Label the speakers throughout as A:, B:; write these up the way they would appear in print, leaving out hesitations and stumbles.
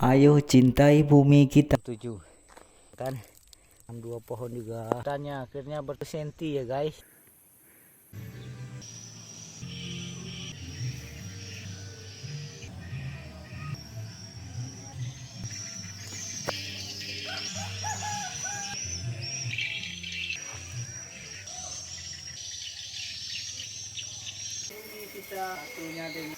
A: Ayo cintai bumi kita.
B: 7 kan, 2 pohon juga. Tanya akhirnya bersenti ya guys. Ini kita punya dengan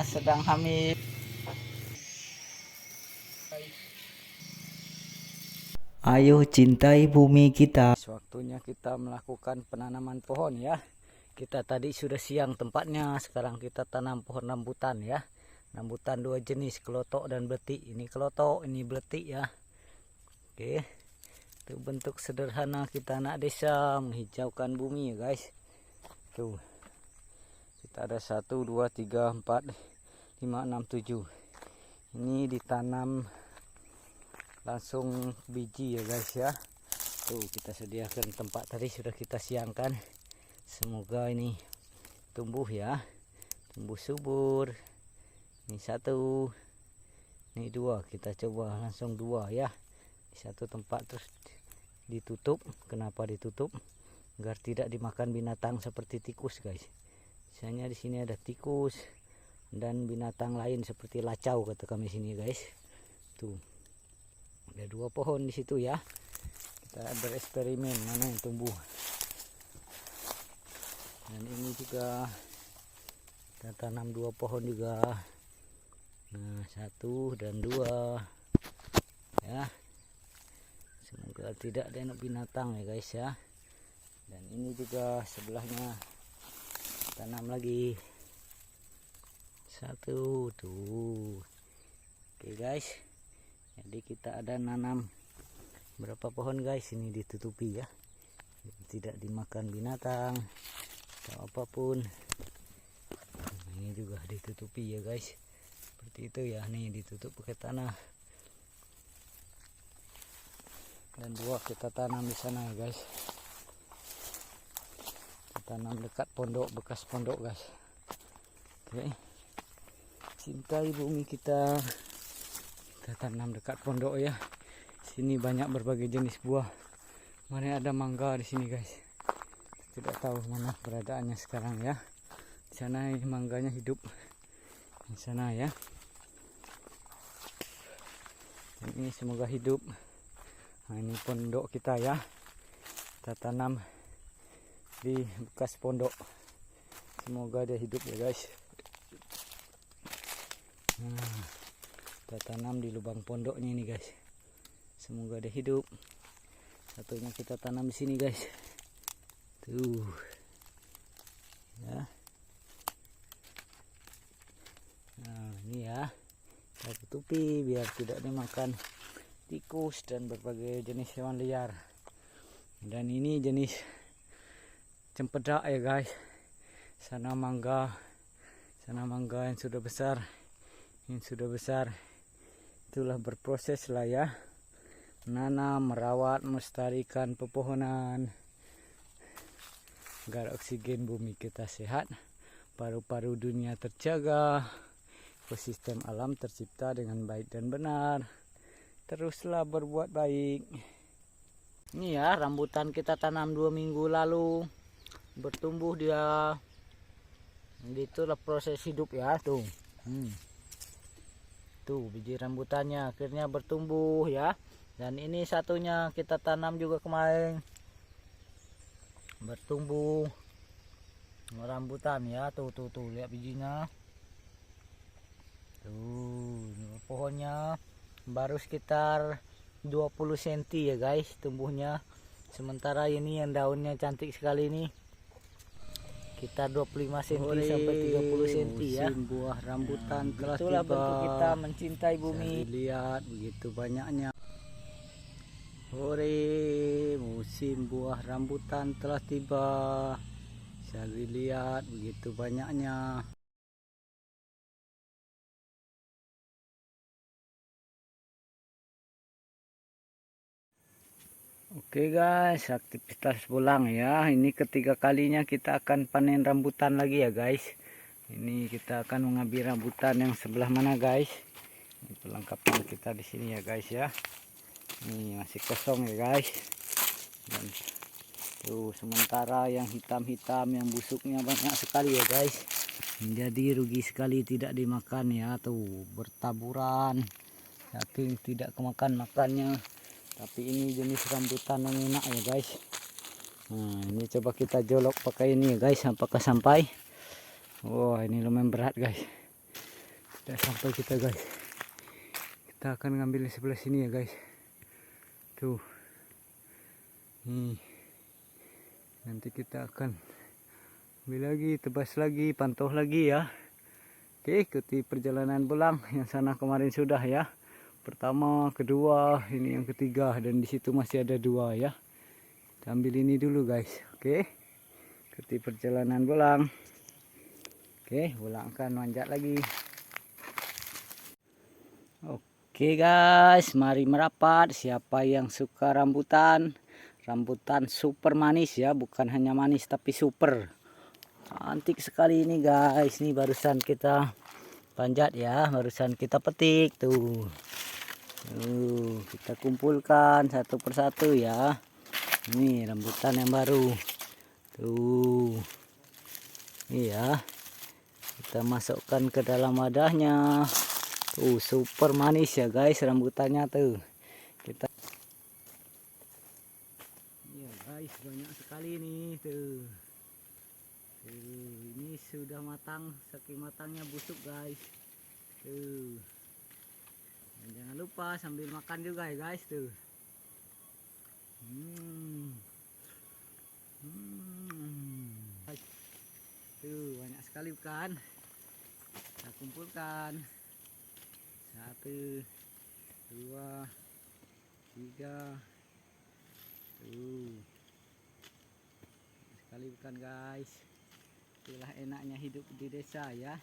B: sedang hamil.
A: Ayo cintai bumi kita.
B: Waktunya kita melakukan penanaman pohon ya. Kita tadi sudah siang tempatnya, sekarang kita tanam pohon rambutan ya. Rambutan 2 jenis, kelotok dan beletik. Ini kelotok, ini beletik ya. Oke. Itu bentuk sederhana kita anak desa menghijaukan bumi ya guys. Tuh. Kita ada 1 2 3 4 5 6 7. Ini ditanam langsung biji ya guys ya. Tuh kita sediakan tempat tadi sudah kita siangkan. Semoga ini tumbuh ya, tumbuh subur. Ini 1, ini 2. Kita coba langsung 2 ya, di satu tempat terus ditutup. Kenapa ditutup? Agar tidak dimakan binatang seperti tikus guys. Misalnya di sini ada tikus dan binatang lain seperti lacau kata kami sini guys. Tuh ada 2 pohon di situ ya. Kita bereksperimen mana yang tumbuh. Dan ini juga kita tanam 2 pohon juga. Nah 1 dan 2 ya. Semoga tidak ada binatang ya guys ya. Dan ini juga sebelahnya tanam lagi 1 tuh. Oke guys, jadi kita ada nanam berapa pohon guys, ini ditutupi ya, tidak dimakan binatang atau apapun. Ini juga ditutupi ya guys, seperti itu ya. Nih ditutup pakai tanah. Dan 2 kita tanam di sana ya guys. Kita tanam dekat pondok, bekas pondok guys. Oke, cintai bumi kita. Kita tanam dekat pondok ya. Sini banyak berbagai jenis buah. Mana ada mangga di sini guys. Tidak tahu mana beradaannya sekarang ya. Di sana mangganya hidup. Di sana ya. Dan ini semoga hidup. Nah, ini pondok kita ya. Kita tanam di bekas pondok. Semoga dia hidup ya guys. Nah, kita tanam di lubang pondoknya ini guys. Semoga dia hidup. Satunya kita tanam di sini guys. Tuh. Ya. Nah, ini ya. Kita tutupi biar tidak dimakan tikus dan berbagai jenis hewan liar. Dan ini jenis cempedak ya guys. Sana mangga yang sudah besar, ini sudah besar. Itulah berproses lah ya, menanam, merawat, melestarikan pepohonan agar oksigen bumi kita sehat, paru-paru dunia terjaga, ekosistem alam tercipta dengan baik dan benar. Teruslah berbuat baik. Ini ya rambutan kita tanam 2 minggu lalu, bertumbuh dia. Itulah proses hidup ya tuh. Tuh biji rambutannya akhirnya bertumbuh ya. Dan ini satunya kita tanam juga kemarin, bertumbuh rambutan ya. Tuh lihat bijinya. Tuh pohonnya baru sekitar 20 cm ya guys tumbuhnya. Sementara ini yang daunnya cantik sekali nih, kita 25 cm sampai 30 cm ya. Musim buah rambutan telah itulah tiba. Bentuk kita mencintai bumi. Lihat begitu banyaknya. Hore, musim buah rambutan telah tiba. Bisa dilihat begitu banyaknya. Oke guys, aktivitas pulang ya. Ini ketiga kalinya kita akan panen rambutan lagi ya guys. Ini kita akan mengambil rambutan yang sebelah mana guys. Ini perlengkapan kita di sini ya guys ya. Ini masih kosong ya guys. Dan tuh sementara yang hitam-hitam yang busuknya banyak sekali ya guys. Jadi rugi sekali tidak dimakan ya, tuh bertaburan. Saking tidak kemakan makannya. Tapi ini jenis rambutan yang enak ya guys. Nah ini coba kita jolok pakai ini ya guys. Apakah sampai? Wah ini lumayan berat guys. Tidak sampai kita guys. Kita akan ngambil di sebelah sini ya guys. Tuh. Nih. Nanti kita akan ambil lagi, tebas lagi, pantau lagi ya. Oke, ikuti perjalanan pulang. Yang sana kemarin sudah ya. Pertama, kedua, ini yang ketiga, dan di situ masih ada dua ya. Kita ambil ini dulu guys. Oke, ikuti perjalanan pulang. Oke, pulang akan manjat lagi. Oke guys, mari merapat. Siapa yang suka rambutan? Rambutan super manis ya, bukan hanya manis tapi super. Cantik sekali ini guys. Ini barusan kita panjat ya, barusan kita petik tuh. Kita kumpulkan satu persatu ya. Ini rambutan yang baru. Tuh. Ini ya. Kita masukkan ke dalam wadahnya. Tuh, super manis ya guys rambutannya tuh. Kita ya guys, banyak sekali nih tuh. Ini sudah matang, saking matangnya busuk guys. Tuh. Dan jangan lupa sambil makan juga ya guys tuh. Tuh banyak sekali bukan. Kita kumpulkan 1, 2, 3. Tuh banyak sekali bukan guys. Itulah enaknya hidup di desa ya.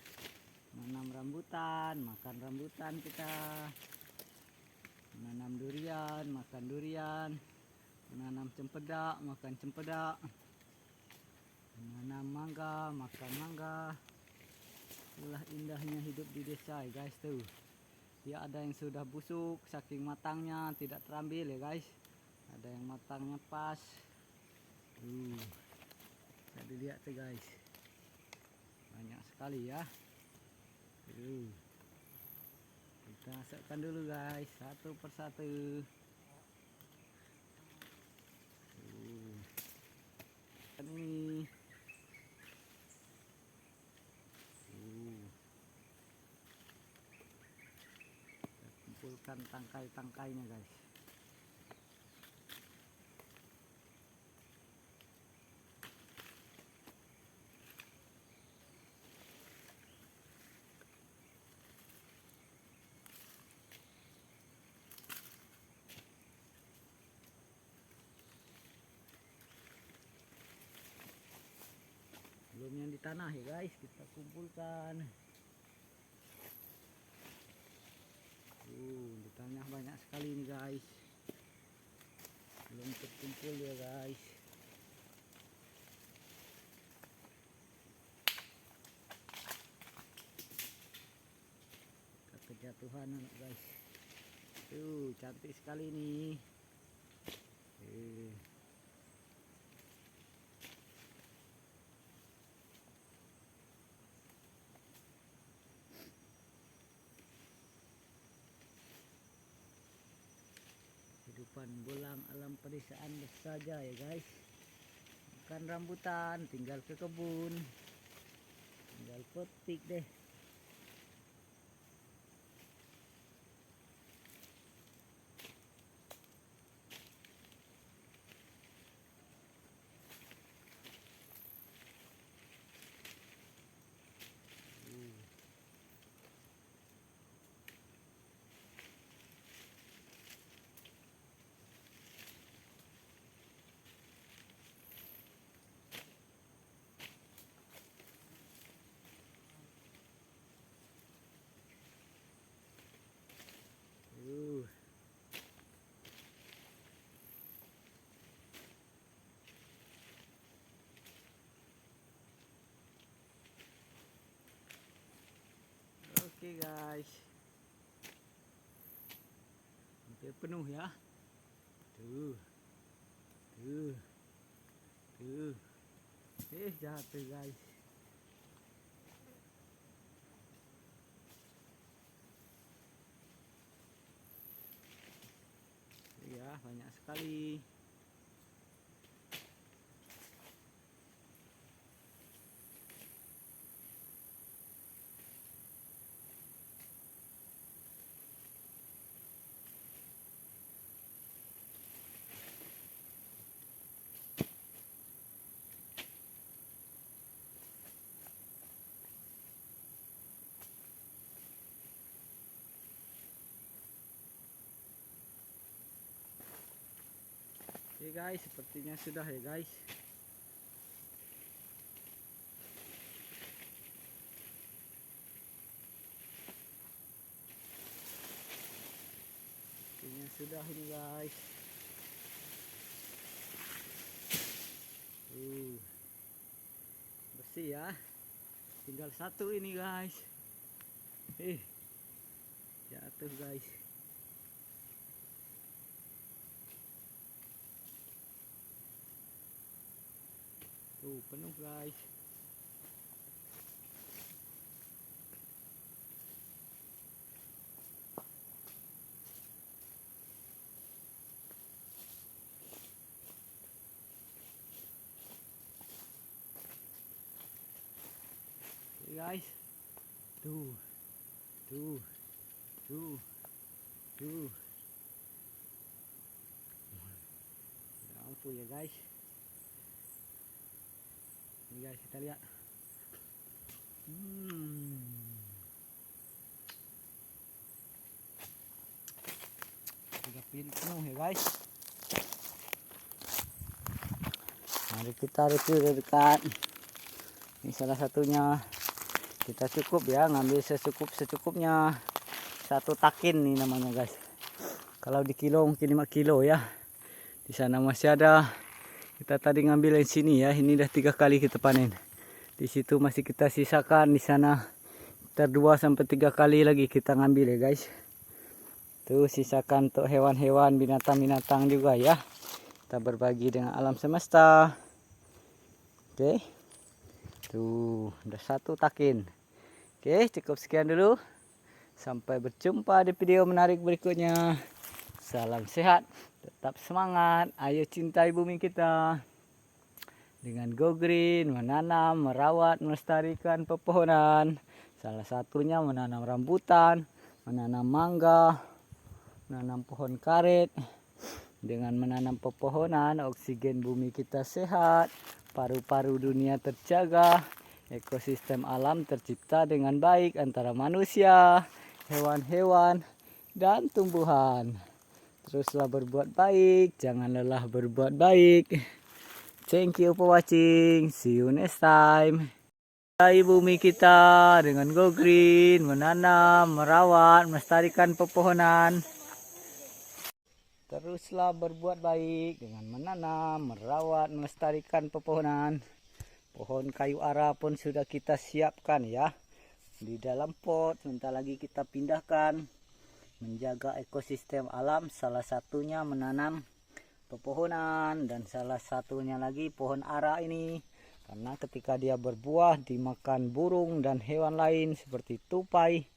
B: Menanam rambutan, makan rambutan kita. Menanam durian, makan durian. Menanam cempedak, makan cempedak. Menanam mangga, makan mangga. Itulah indahnya hidup di desa ya guys tuh. Ya ada yang sudah busuk, saking matangnya tidak terambil ya guys. Ada yang matangnya pas. Bisa dilihat tuh guys. Banyak sekali ya. Kita masukkan dulu guys, satu persatu. Ini kita kumpulkan tangkai-tangkainya guys. Belum yang di tanah ya guys, kita kumpulkan. Di tanah banyak sekali nih guys. Belum terkumpul ya guys. Kita kejatuhan anak guys. Tuh cantik sekali nih. Kehidupan bulang alam pedesaan saja ya guys. Bukan rambutan, tinggal ke kebun, tinggal petik deh. Oke guys, hampir penuh ya. Tuh, tuh, tuh. Jatuh guys. Ya, banyak sekali. Oke guys, sepertinya sudah ya guys. Sepertinya sudah ini guys. Bersih ya. Tinggal satu ini guys. Jatuh guys. Tuh penuh guys. Oke guys. Tuh. Tuh. Tuh. Tuh. Ya ampun ya guys. Ini guys kita lihat. Sudah penuh ya guys. Mari kita review dari dekat. Ini salah satunya. Kita cukup ya, ngambil secukupnya. Satu takin nih namanya guys. Kalau di kilo mungkin 5 kilo ya. Di sana masih ada. Kita tadi ngambil yang sini ya. Ini udah 3 kali kita panen. Di situ masih kita sisakan, di sana kita 2 sampai 3 kali lagi kita ngambil ya guys. Tuh sisakan untuk hewan-hewan, binatang-binatang juga ya. Kita berbagi dengan alam semesta. Oke. Tuh, udah satu takin. Oke, cukup sekian dulu. Sampai berjumpa di video menarik berikutnya. Salam sehat, tetap semangat. Ayo cintai bumi kita. Dengan Go Green, menanam, merawat, melestarikan pepohonan. Salah satunya menanam rambutan, menanam mangga, menanam pohon karet. Dengan menanam pepohonan, oksigen bumi kita sehat, paru-paru dunia terjaga, ekosistem alam tercipta dengan baik antara manusia, hewan-hewan, dan tumbuhan. Teruslah berbuat baik, jangan lelah berbuat baik. Thank you for watching. See you next time. Cintai bumi kita dengan Go Green, menanam, merawat, melestarikan pepohonan. Teruslah berbuat baik dengan menanam, merawat, melestarikan pepohonan. Pohon kayu ara pun sudah kita siapkan ya. Di dalam pot, sebentar lagi kita pindahkan. Menjaga ekosistem alam, salah satunya menanam pepohonan. Dan salah satunya lagi pohon ara ini. Karena ketika dia berbuah dimakan burung dan hewan lain seperti tupai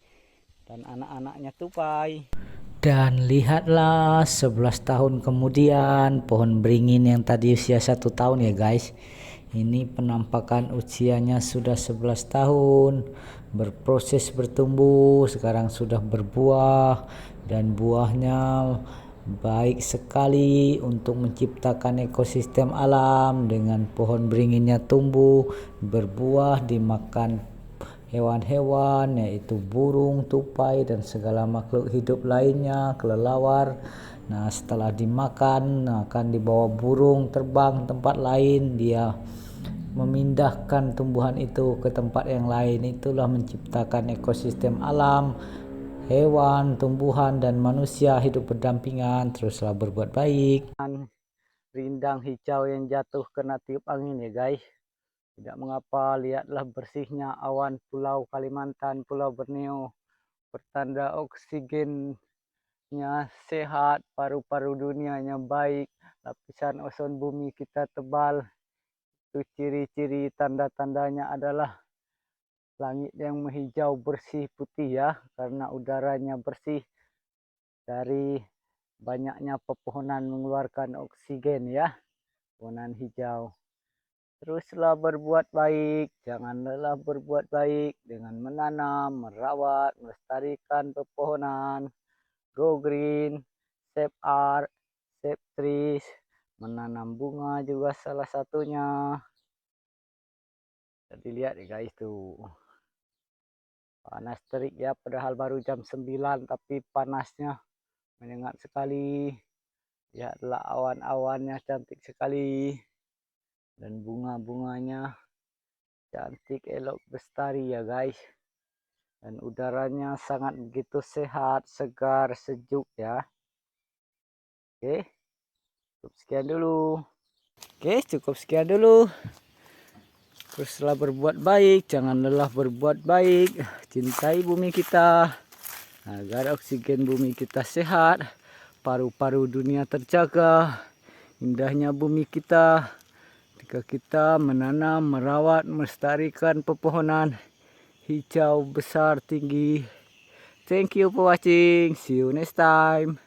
B: dan anak-anaknya tupai. Dan lihatlah 11 tahun kemudian pohon beringin yang tadi usia 1 tahun ya guys. Ini penampakan usianya sudah 11 tahun. Berproses bertumbuh, sekarang sudah berbuah. Dan buahnya baik sekali untuk menciptakan ekosistem alam. Dengan pohon beringinnya tumbuh, berbuah, dimakan hewan-hewan yaitu burung, tupai dan segala makhluk hidup lainnya, kelelawar. Nah, setelah dimakan akan dibawa burung terbang tempat lain, dia memindahkan tumbuhan itu ke tempat yang lain. Itulah menciptakan ekosistem alam, hewan, tumbuhan dan manusia hidup berdampingan. Teruslah berbuat baik. Rindang hijau yang jatuh kena tiup angin ya guys. Tidak mengapa, lihatlah bersihnya awan Pulau Kalimantan, Pulau Borneo. pertanda oksigennya sehat, paru-paru dunianya baik, lapisan ozon bumi kita tebal. Itu ciri-ciri tanda-tandanya adalah langit yang menghijau bersih putih ya, karena udaranya bersih dari banyaknya pepohonan mengeluarkan oksigen ya, pepohonan hijau. Teruslah berbuat baik, jangan lelah berbuat baik dengan menanam, merawat, melestarikan pepohonan. Go green, save art, save trees, menanam bunga juga salah satunya. Jadi lihat ya guys tuh. Panas terik ya, padahal baru jam 9 tapi panasnya menyengat sekali. Lihatlah awan-awannya cantik sekali. Dan bunga-bunganya cantik, elok, bestari ya guys. Dan udaranya sangat begitu sehat, segar, sejuk ya. Oke, cukup sekian dulu. Teruslah berbuat baik, jangan lelah berbuat baik. Cintai bumi kita agar oksigen bumi kita sehat, paru-paru dunia terjaga. Indahnya bumi kita jika kita menanam, merawat, melestarikan pepohonan hijau besar tinggi. Thank you for watching. See you next time.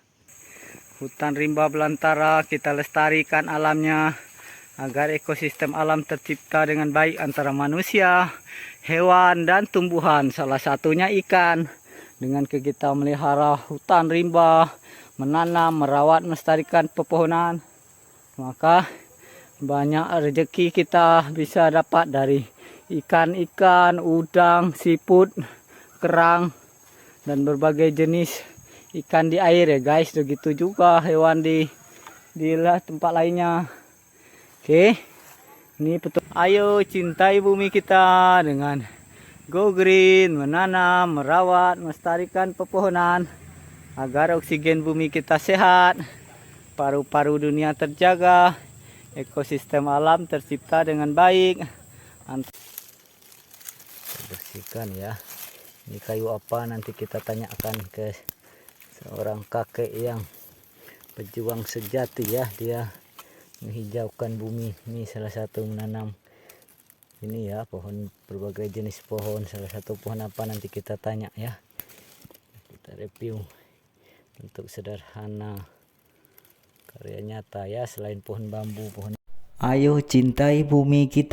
B: Hutan rimba belantara kita lestarikan alamnya agar ekosistem alam tercipta dengan baik antara manusia, hewan, dan tumbuhan. Salah satunya ikan. Dengan kegiatan melihara hutan rimba, menanam, merawat, melestarikan pepohonan, maka banyak rezeki kita bisa dapat dari ikan-ikan, udang, siput, kerang, dan berbagai jenis ikan di air ya guys. Begitu juga hewan di tempat lainnya. Oke, ini betul. Ayo cintai bumi kita dengan go green, menanam, merawat, melestarikan pepohonan agar oksigen bumi kita sehat, paru-paru dunia terjaga, ekosistem alam tercipta dengan baik. Bersihkan ya. Ini kayu apa nanti kita tanyakan ke seorang kakek yang pejuang sejati ya. Dia menghijaukan bumi. Ini salah satu menanam ini ya, pohon, berbagai jenis pohon. Salah satu pohon apa nanti kita tanya ya. Kita review. Bentuk sederhana, karya nyata ya, selain pohon bambu, pohon.
A: Ayo cintai bumi kita.